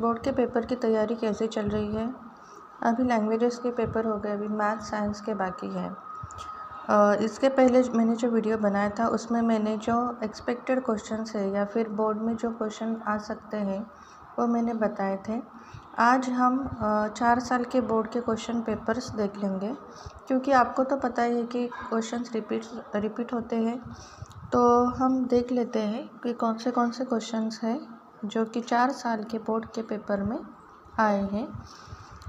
Board के paper की तैयारी कैसे चल रही है। अभी लैंग्वेजेस के पेपर हो गए, अभी मैथ साइंस के बाकी है। इसके पहले मैंने जो वीडियो बनाया था उसमें मैंने जो एक्सपेक्टेड क्वेश्चंस है या फिर बोर्ड में जो क्वेश्चन आ सकते हैं वो मैंने बताए थे। आज हम 4 साल के बोर्ड के क्वेश्चन पेपर्स देख लेंगे, क्योंकि आपको तो पता ही है कि क्वेश्चंस रिपीट होते हैं। तो हम देख लेते हैं कि कौन से क्वेश्चंस हैं जो कि 4 साल के बोर्ड के पेपर में आए हैं।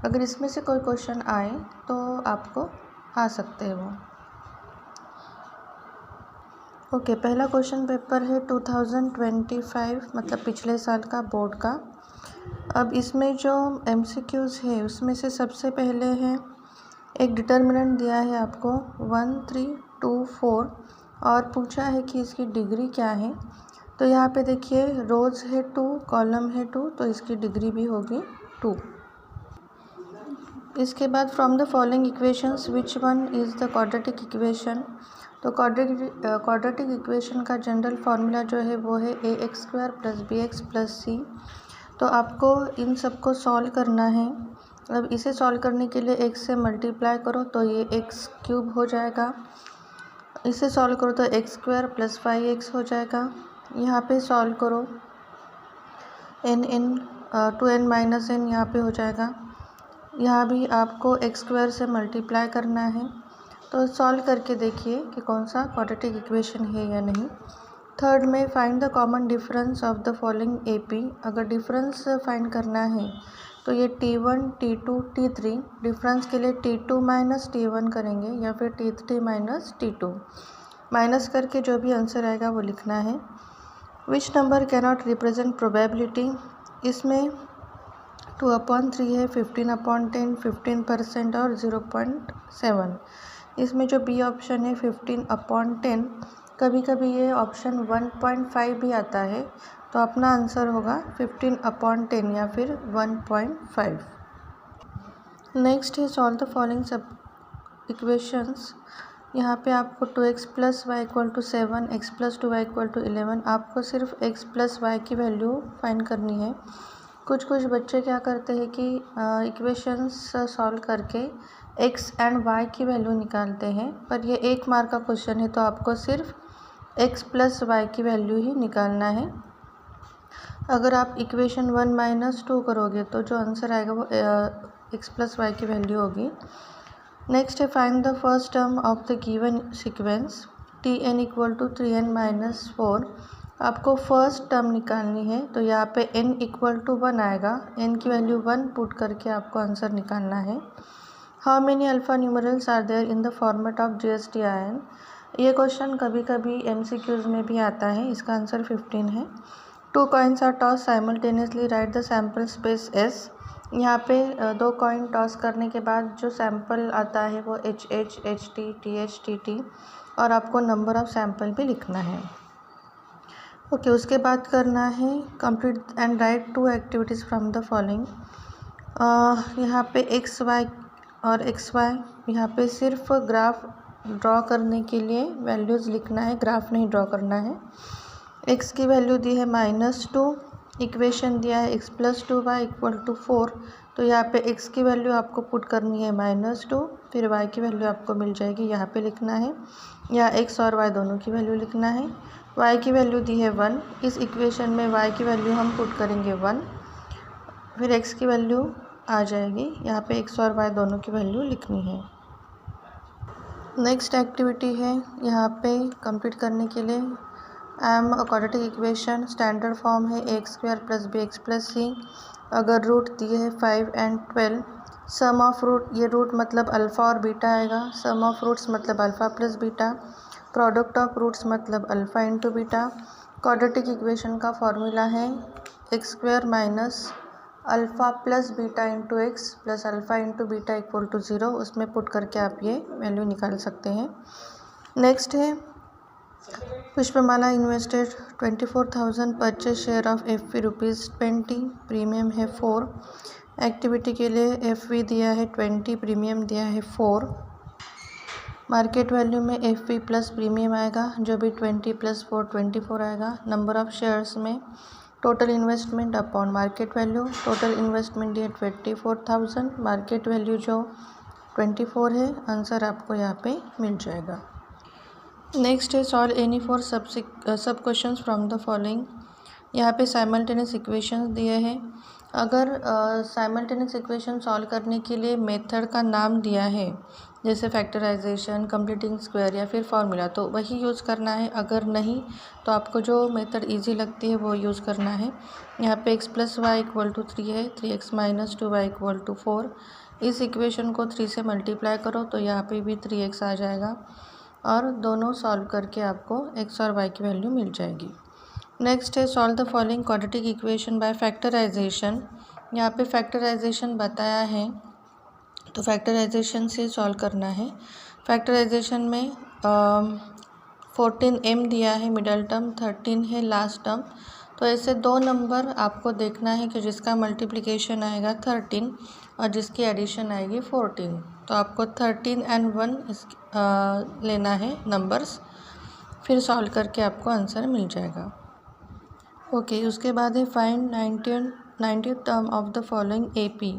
अगर इसमें से कोई क्वेश्चन आए तो आपको आ सकते हैं वो। ओके, पहला क्वेश्चन पेपर है 2025, मतलब पिछले साल का बोर्ड का। अब इसमें जो MCQs है उसमें से सबसे पहले है एक डिटर्मिनेंट दिया है आपको 1, 3, 2, 4 और पूछा है कि इसकी डिग्री क्या है। तो यहाँ पे देखिए रोज़ है 2, कॉलम है 2, तो इसकी डिग्री भी होगी 2। इसके बाद from the following equations which one is the quadratic equation. तो क्वाड्रेटिक इक्वेशन का जनरल फार्मूला जो है वो है ax² + bx + c। तो आपको इन सबको सॉल्व करना है। अब इसे सॉल्व करने के लिए x से मल्टीप्लाई करो तो ये x³ हो जाएगा। इसे सॉल्व करो तो x² + 5x हो जाएगा। यहाँ पे सॉल्व करो n 2n - n यहाँ पे हो जाएगा। यहाँ भी आपको x² से मल्टीप्लाई करना है। तो सॉल्व करके देखिए कि कौन सा क्वाड्रेटिक इक्वेशन है या नहीं। थर्ड में find the common difference of the following AP। अगर डिफरेंस फाइंड करना है तो ये T1, T2, T3 डिफरेंस के लिए T2 - T1 करेंगे या फिर T3 - T2 माइनस करके जो भी आंसर आएगा वो लिखना है। Which number cannot represent probability. इसमें 2/3 है, 15/10, 15% और 0.7। इसमें जो B ऑप्शन है 15/10, कभी कभी ये ऑप्शन 1.5 भी आता है, तो अपना आंसर होगा 15/10 या फिर 1.5। नेक्स्ट है सॉल्व द फॉलोइंग सब इक्वेशंस। यहाँ पे आपको 2x + y = 7, x + 2y = 11। आपको सिर्फ x + y की वैल्यू फाइंड करनी है। कुछ बच्चे क्या करते हैं कि इक्वेशंस सॉल्व करके x एंड y की वैल्यू निकालते हैं, पर ये 1 मार्क का क्वेश्चन है तो आपको सिर्फ x + y की वैल्यू ही निकालना है। अगर आप इक्वेशन 1 - 2 करोगे तो जो आंसर आएगा वो x + y की वैल्यू होगी। नेक्स्ट है find the first term of the given sequence Tn = 3n - 4। आपको फर्स्ट टर्म निकालनी है, तो यहाँ पे n = 1 आएगा। n की वैल्यू 1 पुट करके आपको आंसर निकालना है। How many alpha numerals are there in the format of GSTIN। ये क्वेश्चन कभी कभी MCQs में भी आता है। इसका आंसर 15 है। 2 coins are toss simultaneously, write the sample space S। यहाँ पे 2 कॉइन टॉस करने के बाद जो सैम्पल आता है वो HH, HT, TH, TT और आपको नंबर ऑफ सैम्पल भी लिखना है। ओके, उसके बाद करना है complete and right 2 activities from the following. यहाँ पे XY और XY, यहाँ पे सिर्फ ग्राफ ड्रॉ करने के लिए वैल्यूज़ लिखना है, ग्राफ नहीं ड्रॉ करना है। x की वैल्यू दी है -2, इक्वेशन दिया है x + 2y = 4। तो यहाँ पे x की वैल्यू आपको पुट करनी है -2, फिर y की वैल्यू आपको मिल जाएगी, यहाँ पे लिखना है, या x और y दोनों की वैल्यू लिखना है। y की वैल्यू दी है 1, इस इक्वेशन में y की वैल्यू हम पुट करेंगे 1, फिर x की वैल्यू आ जाएगी, यहाँ पे x और y दोनों की वैल्यू लिखनी है। नेक्स्ट एक्टिविटी है यहाँ पे कंप्लीट करने के लिए क्वाड्रेटिक इक्वेशन। स्टैंडर्ड फॉर्म है ax² + bx + c। अगर रूट दिए है 5 एंड 12, सम ऑफ रूट, ये रूट मतलब अल्फ़ा और बीटा आएगा, सम ऑफ रूट्स मतलब alpha + beta, product of roots मतलब अल्फ़ा × बीटा। क्वाड्रेटिक इक्वेशन का फॉर्मूला है x² - alpha + beta × x + alpha × beta = 0। उसमें पुट करके आप ये वैल्यू निकाल सकते हैं। नेक्स्ट है Pushpamala invested 24,000, purchase share of FV ₹20, premium है 4। एक्टिविटी के लिए FV दिया है 20, प्रीमियम दिया है 4। मार्केट वैल्यू में FV प्लस प्रीमियम आएगा, जो भी 20 + 4 24 आएगा। नंबर ऑफ़ शेयर्स में total investment upon market value, total investment दिया 24,000, मार्केट वैल्यू जो 24 है, आंसर आपको यहाँ पे मिल जाएगा। नेक्स्ट है सॉल्व एनी फोर सब क्वेश्चंस फ्रॉम द फॉलोइंग। यहाँ पे साइमल्टेनियस इक्वेशंस दिए हैं। अगर साइमल्टेनियस इक्वेशन सॉल्व करने के लिए मेथड का नाम दिया है, जैसे फैक्टराइजेशन, कंप्लीटिंग स्क्वायर या फिर फार्मूला, तो वही यूज़ करना है। अगर नहीं तो आपको जो मेथड इजी लगती है वो यूज़ करना है। यहाँ पे x + y = 3 है, 3x - 2y = 4। इस इक्वेशन को 3 से मल्टीप्लाई करो तो यहाँ पे भी 3x आ जाएगा और दोनों सॉल्व करके आपको x और y की वैल्यू मिल जाएगी। नेक्स्ट है solve the following quadratic equation by factorization. यहाँ पे फैक्टराइजेशन बताया है तो फैक्टराइजेशन से सॉल्व करना है। फैक्टराइजेशन में 14m दिया है मिडल टर्म, 13 है लास्ट टर्म। तो ऐसे दो नंबर आपको देखना है कि जिसका मल्टीप्लिकेशन आएगा 13 और जिसकी एडिशन आएगी 14। तो आपको 13 और 1 लेना है नंबर्स, फिर सॉल्व करके आपको आंसर मिल जाएगा। ओके, उसके बाद है find 90th term of the following AP।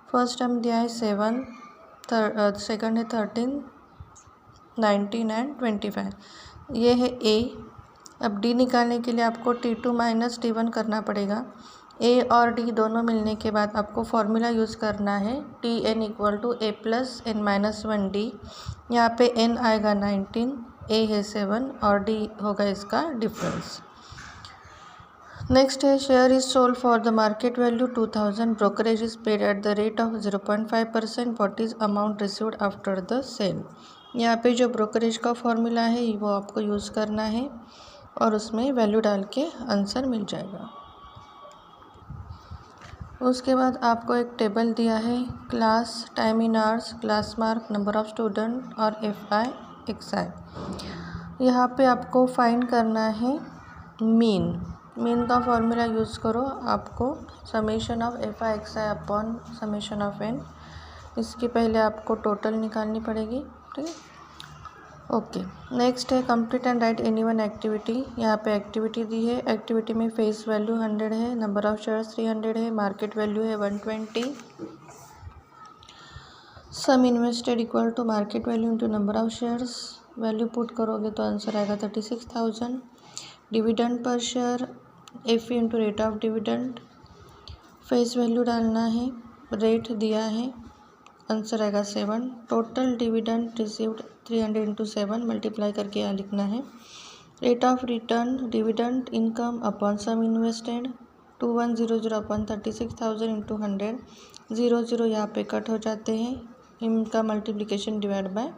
First term दिया है 7, सेकंड है 13, 19 एंड 25। ये है A। अब D निकालने के लिए आपको T2 - T1 करना पड़ेगा। A और D दोनों मिलने के बाद आपको फॉर्मूला यूज़ करना है Tn = A + n - 1D। यहाँ पे n आएगा 19, A है 7 और D होगा इसका डिफरेंस। नेक्स्ट है share is sold for the market value 2000, brokerage is paid at the rate of 0.5%, what is amount received after the sale. यहाँ पे जो ब्रोकरेज का फॉर्मूला है वो आपको यूज़ करना है और उसमें वैल्यू डाल के आंसर मिल जाएगा। उसके बाद आपको एक टेबल दिया है, class, time in hours, class mark, number of student और FI XI। यहाँ पे आपको फाइंड करना है मीन का फॉर्मूला यूज़ करो। आपको summation of FI XI upon summation of n, इसके पहले आपको टोटल निकालनी पड़ेगी, ठीक है। ओके, नेक्स्ट है complete and right any one activity. यहाँ पे एक्टिविटी दी है। एक्टिविटी में फेस वैल्यू 100 है, नंबर ऑफ शेयर्स 300 है, मार्केट वैल्यू है 120। Sum invested equal to market value into number of shares. Value put करोगे तो आंसर आएगा 36,000। Dividend per share FE into rate of dividend. Face value डालना है, rate दिया है, आंसर आएगा 7। Total dividend received 300 into 7 multiply करके यहाँ लिखना है। Rate of return dividend income upon sum invested 2100 upon 36,000 into 100। 00 यहाँ पे कट हो जाते हैं, इनका मल्टीप्लिकेशन डिवाइड बाय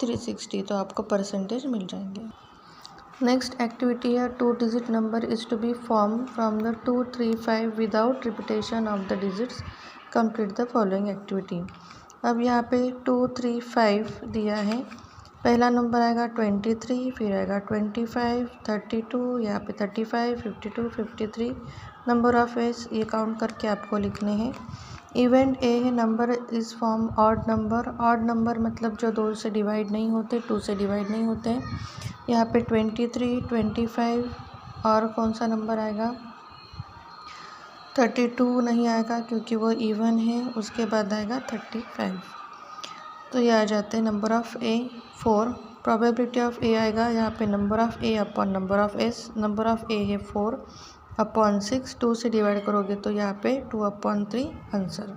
360, तो आपको परसेंटेज मिल जाएंगे। नेक्स्ट एक्टिविटी है 2 digit number is to be form from the 2, 3, 5 without repetition of the digits, complete the following activity. अब यहाँ पे 2, 3, 5 दिया है। पहला नंबर आएगा 23, फिर आएगा 25, 32, यहाँ पे 35, 52, 53। नंबर ऑफ एस ये काउंट करके आपको लिखने हैं। इवेंट ए है, number is form odd number मतलब जो 2 से डिवाइड नहीं होते, 2 से डिवाइड नहीं होते। यहाँ पे 23, 25 और कौन सा नंबर आएगा 32 नहीं आएगा क्योंकि वो इवन है। उसके बाद आएगा 35, तो ये आ जाते हैं। Number of A 4, probability of A आएगा यहाँ पे number of A upon number of S. Number of A है 4 अपॉन 6, 2 से डिवाइड करोगे तो यहाँ पे 2/3 आंसर।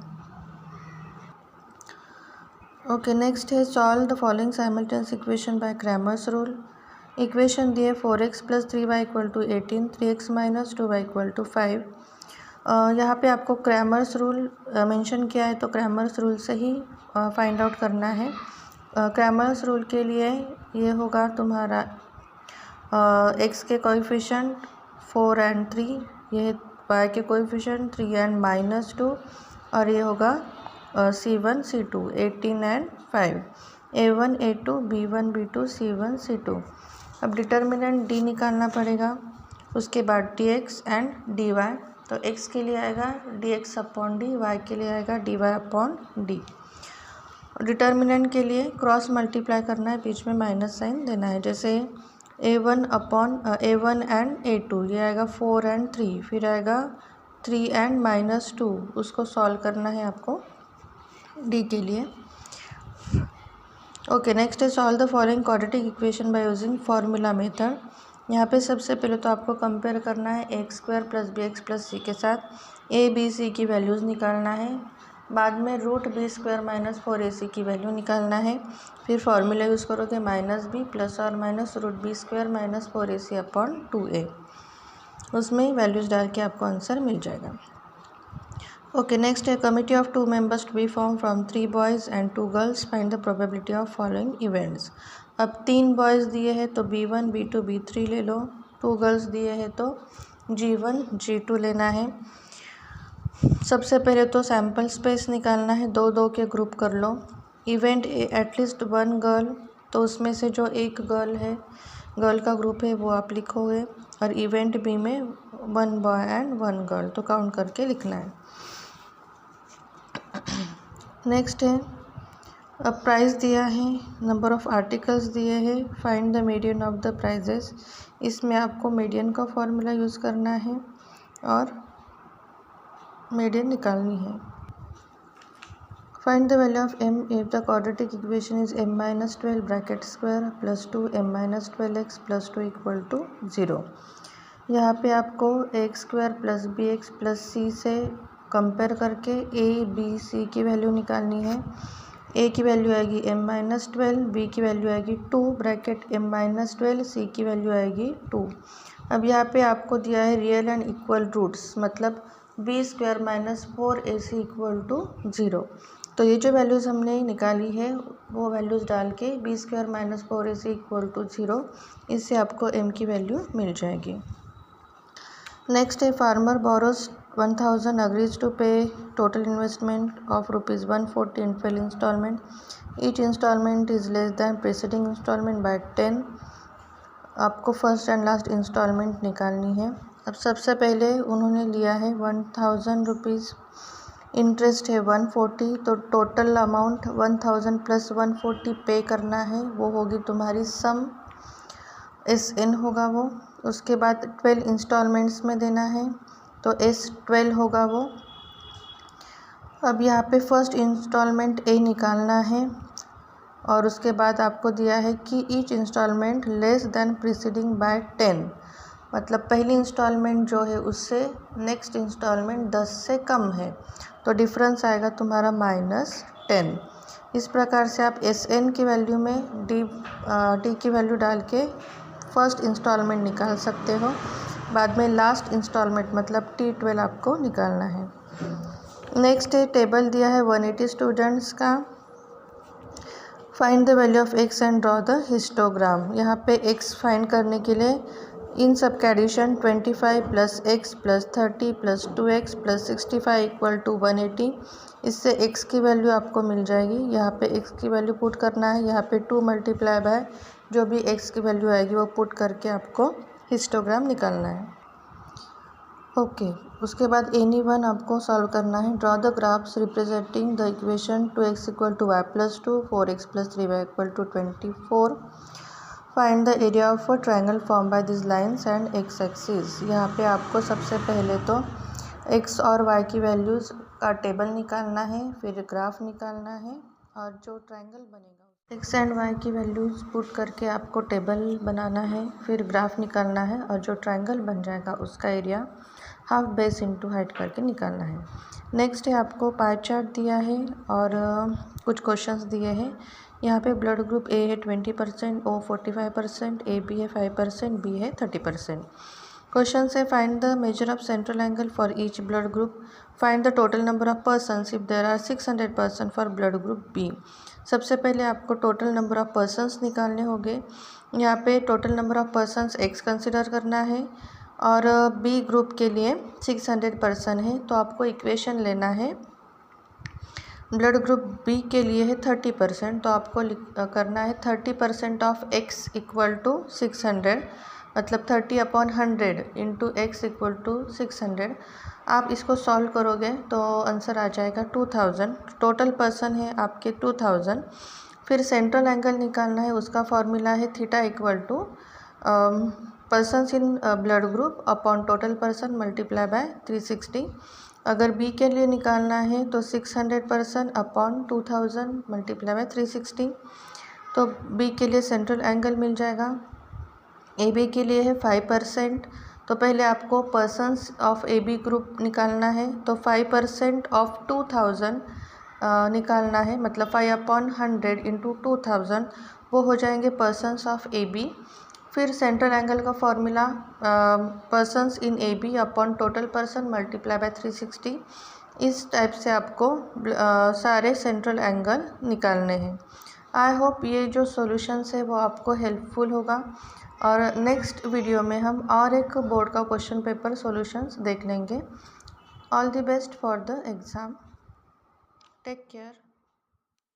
ओके, नेक्स्ट है solve the following simultaneous equation by Cramer's rule. Equation दिए 4x + 3y = 18, 3x - 2y = 5। यहाँ पे आपको क्रैमर्स रूल मेंशन किया है तो क्रैमर्स रूल से ही फाइंड आउट करना है। क्रैमर्स रूल के लिए ये होगा तुम्हारा x के कोएफिशिएंट 4 और 3, ये y के कोएफिशिएंट 3 और -2, और ये होगा C1 C2 18 और 5, A1 A2 B1 B2 C1 C2। अब डिटर्मिनेंट D निकालना पड़ेगा, उसके बाद dx एंड dy। तो x के लिए आएगा dx/d, y के लिए आएगा dy/d। डिटर्मिनेंट के लिए क्रॉस मल्टीप्लाई करना है, बीच में माइनस साइन देना है। जैसे A1 upon A1 and A2, ये आएगा 4 एंड 3, फिर आएगा 3 एंड -2, उसको सॉल्व करना है आपको D के लिए। ओके, नेक्स्ट है solve the following quadratic equation by using formula method. यहाँ पे सबसे पहले तो आपको कंपेयर करना है x² + bx + c के साथ, a b c की वैल्यूज़ निकालना है, बाद में √b² - 4ac की वैल्यू निकालना है, फिर फार्मूला यूज़ करोगे -b ± √b² - 4ac upon 2a, उसमें वैल्यूज़ डाल के आपको आंसर मिल जाएगा। ओके, नेक्स्ट है committee of 2 members to be form from 3 boys and 2 girls, find the probability of following events. अब 3 बॉयज़ दिए हैं तो B1 B2 B3 ले लो, 2 गर्ल्स दिए हैं तो G1 G2 लेना है। सबसे पहले तो सैम्पल स्पेस निकालना है, 2-2 के ग्रुप कर लो। इवेंट एटलीस्ट 1 गर्ल, तो उसमें से जो एक गर्ल है, गर्ल का ग्रुप है वो आप लिखोगे, और इवेंट बी में 1 बॉय एंड 1 गर्ल, तो काउंट करके लिखना है। नेक्स्ट है अब प्राइस दिया है, नंबर ऑफ़ आर्टिकल्स दिए हैं, find the median of the prices. इसमें आपको मीडियन का फॉर्मूला यूज़ करना है और मीडियन निकालनी है। Find the value of m if the quadratic equation is m - 12 bracket square + 2m - 12x + 2 = 0। यहाँ पे आपको x² + bx + c से कंपेयर करके a b c की वैल्यू निकालनी है। a की वैल्यू आएगी m - 12, b की वैल्यू आएगी 2 ब्रैकेट m - 12, c की वैल्यू आएगी 2। अब यहाँ पे आपको दिया है रियल एंड इक्वल रूट्स, मतलब b² - 4ac = 0। तो ये जो वैल्यूज़ हमने निकाली है वो वैल्यूज़ डाल के b² - 4ac = 0, इससे आपको m की वैल्यू मिल जाएगी। नेक्स्ट है farmer borrows 1000, agrees to pay total investment of ₹140 in 12 installment. Each installment is less than preceding installment by 10. आपको फर्स्ट एंड लास्ट इंस्टॉलमेंट निकालनी है। अब सबसे पहले उन्होंने लिया है 1000 रुपीज़, इंटरेस्ट है 140, तो टोटल अमाउंट 1000 + 140 पे करना है, वो होगी तुम्हारी सम SN होगा वो। उसके बाद 12 इंस्टॉलमेंट्स में देना है तो S12 होगा वो। अब यहाँ पे फर्स्ट इंस्टॉलमेंट A निकालना है, और उसके बाद आपको दिया है कि each installment less than preceding by 10, मतलब पहली इंस्टॉलमेंट जो है उससे नेक्स्ट इंस्टॉलमेंट 10 से कम है, तो डिफरेंस आएगा तुम्हारा -10। इस प्रकार से आप SN की वैल्यू में D की वैल्यू डाल के फर्स्ट इंस्टॉलमेंट निकाल सकते हो, बाद में लास्ट इंस्टॉलमेंट मतलब T12 आपको निकालना है। नेक्स्ट है टेबल दिया है 180 स्टूडेंट्स का, find the value of x and draw the histogram. यहाँ पे x फाइंड करने के लिए इन सब का एडिशन 25 + x + 30 + 2x + 65 = 180, इससे x की वैल्यू आपको मिल जाएगी। यहाँ पे x की वैल्यू पुट करना है, यहाँ पे 2 × जो भी x की वैल्यू आएगी वो पुट करके आपको हिस्टोग्राम निकालना है। ओके, उसके बाद एनी वन आपको सॉल्व करना है। Draw the graphs representing the equation 2x = y + 2, 4x + 3y = 24। Find the area of a triangle form by this lines and x axis. यहाँ पे आपको सबसे पहले तो x और y की वैल्यूज़ का टेबल निकालना है, फिर ग्राफ निकालना है, और जो ट्रायंगल बनेगा x एंड y की वैल्यूज़ पुट करके आपको टेबल बनाना है, फिर ग्राफ निकालना है, और जो ट्रायंगल बन जाएगा उसका area half base into height करके निकालना है। नेक्स्ट है आपको पाई चार्ट दिया है और कुछ क्वेश्चंस दिए हैं। यहाँ पे ब्लड ग्रुप A है 20%, O 45%, AB है 5%, B है 30%। क्वेश्चन है find the measure of central angle for each blood group, find the total number of persons if there are 600 person for blood group B। सबसे पहले आपको total number of persons निकालने होंगे। यहाँ पे total number of persons x consider करना है, और B ग्रुप के लिए 600 पर्सन है, तो आपको इक्वेशन लेना है। ब्लड ग्रुप B के लिए है 30%, तो आपको करना है 30% ऑफ x = 600, मतलब 30/100 इंटू x = 600। आप इसको सॉल्व करोगे तो आंसर आ जाएगा 2000। टोटल पर्सन है आपके 2000। फिर सेंट्रल एंगल निकालना है, उसका फॉर्मूला है theta = persons in blood group upon total person multiply by 360। अगर बी के लिए निकालना है तो 600 पर्सन अपॉन 2000 मल्टीप्लाई बाय 360। तो बी के लिए सेंट्रल एंगल मिल जाएगा। ए बी के लिए है 5%। तो पहले आपको persons of A B group निकालना है, तो 5% ऑफ 2000 निकालना है, मतलब 5/100 इंटू 2000 वो हो जाएंगे पर्सनस ऑफ ए बी। फिर सेंट्रल एंगल का formula persons in A B upon total person multiply by 360। इस टाइप से आपको सारे सेंट्रल एंगल निकालने हैं। आई होप ये जो सॉल्यूशंस है वो आपको हेल्पफुल होगा, और नेक्स्ट वीडियो में हम और एक बोर्ड का क्वेश्चन पेपर सॉल्यूशंस देख लेंगे। All the best for the exam. Take care.